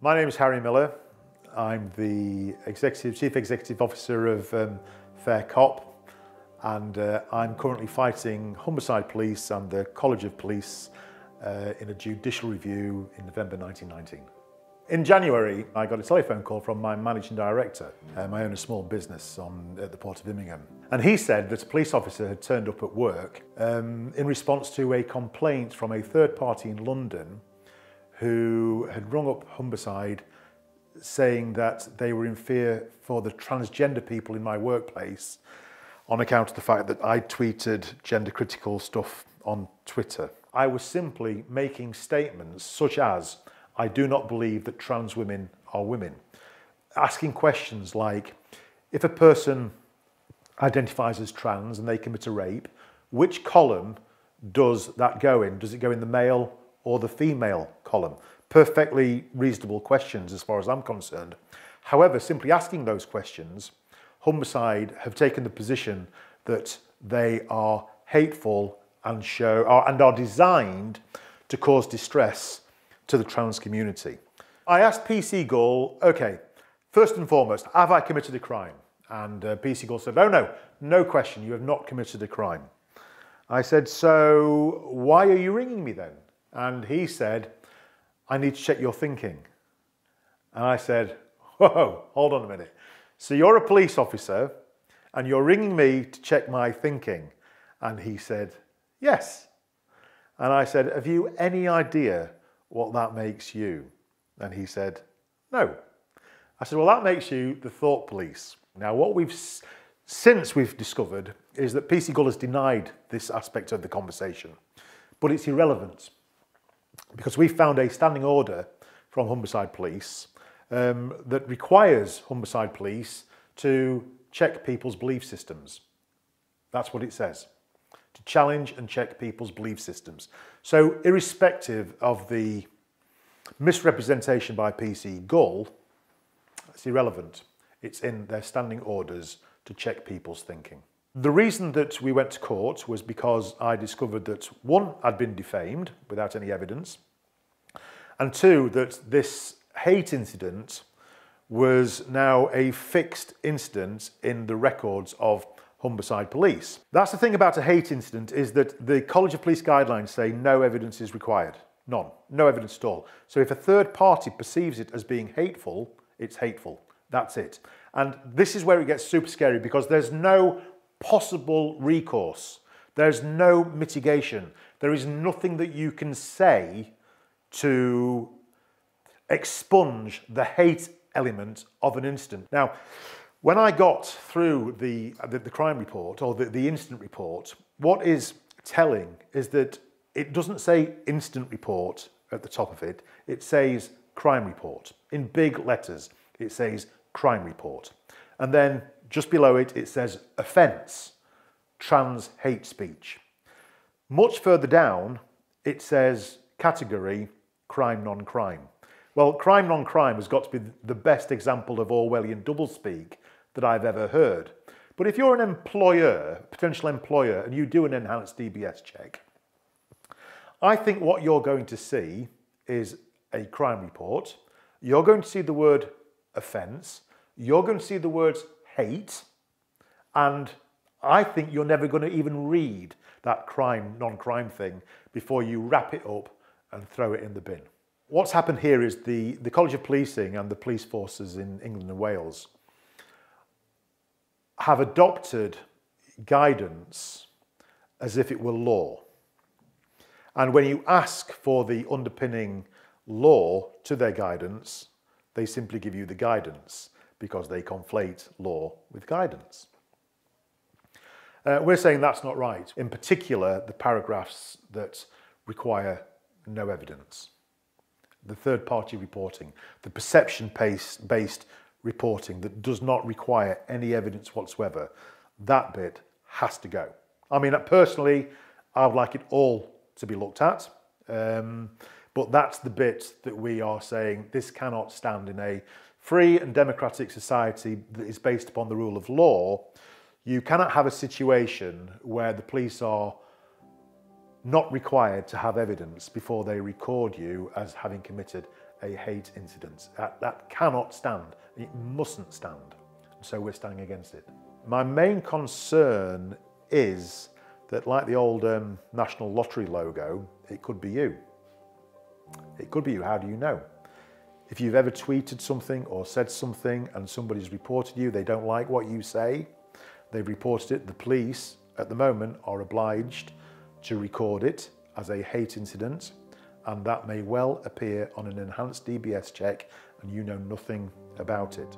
My name is Harry Miller. I'm the Chief Executive Officer of Fair Cop, and I'm currently fighting Humberside Police and the College of Police in a judicial review in November 1919. In January, I got a telephone call from my managing director. I own a small business at the Port of Birmingham. And he said that a police officer had turned up at work in response to a complaint from a third party in London who had rung up Humberside saying that they were in fear for the transgender people in my workplace on account of the fact that I tweeted gender critical stuff on Twitter. I was simply making statements such as, I do not believe that trans women are women. Asking questions like, if a person identifies as trans and they commit a rape, which column does that go in? Does it go in the male or the female column? Perfectly reasonable questions as far as I'm concerned. However, simply asking those questions, Humberside have taken the position that they are hateful and are designed to cause distress to the trans community. I asked PC Gull, okay, first and foremost, have I committed a crime? And PC Gull said, oh no question, you have not committed a crime. I said, so why are you ringing me then? And he said, I need to check your thinking. And I said, whoa, hold on a minute. So you're a police officer and you're ringing me to check my thinking? And he said, yes. And I said, have you any idea what that makes you? And he said, no. I said, well, that makes you the thought police. Now, what since we've discovered is that PC Gull has denied this aspect of the conversation, but it's irrelevant because we found a standing order from Humberside Police that requires Humberside Police to check people's belief systems. That's what it says. To challenge and check people's belief systems. So irrespective of the misrepresentation by PC Gull, it's irrelevant. It's in their standing orders to check people's thinking. The reason that we went to court was because I discovered that one, I'd been defamed without any evidence, and two, that this hate incident was now a fixed incident in the records of Humberside Police. That's the thing about a hate incident, is that the College of Police guidelines say no evidence is required. None. No evidence at all. So if a third party perceives it as being hateful, it's hateful. That's it. And this is where it gets super scary because there's no possible recourse. There's no mitigation. There is nothing that you can say to expunge the hate element of an incident. Now, when I got through the crime report or the incident report, what is telling is that it doesn't say incident report at the top of it. It says crime report. In big letters, it says crime report. And then just below it, it says offence, trans hate speech. Much further down, it says category, crime, non-crime. Well, crime, non-crime has got to be the best example of Orwellian doublespeak that I've ever heard. But if you're an employer, potential employer, and you do an enhanced DBS check, I think what you're going to see is a crime report. You're going to see the word offence. You're going to see the words hate. And I think you're never going to even read that crime, non-crime thing before you wrap it up and throw it in the bin. What's happened here is the College of Policing and the police forces in England and Wales have adopted guidance as if it were law. And when you ask for the underpinning law to their guidance, they simply give you the guidance because they conflate law with guidance. We're saying that's not right. In particular, the paragraphs that require no evidence. The third-party reporting, the perception-based reporting that does not require any evidence whatsoever, that bit has to go. I mean, personally, I would like it all to be looked at, but that's the bit that we are saying this cannot stand in a free and democratic society that is based upon the rule of law. You cannot have a situation where the police are not required to have evidence before they record you as having committed a hate incident. That cannot stand. It mustn't stand. So we're standing against it. My main concern is that, like the old National Lottery logo, it could be you. It could be you. How do you know? If you've ever tweeted something or said something and somebody's reported you, they don't like what you say, they've reported it, the police at the moment are obliged to record it as a hate incident, and that may well appear on an enhanced DBS check and you know nothing about it.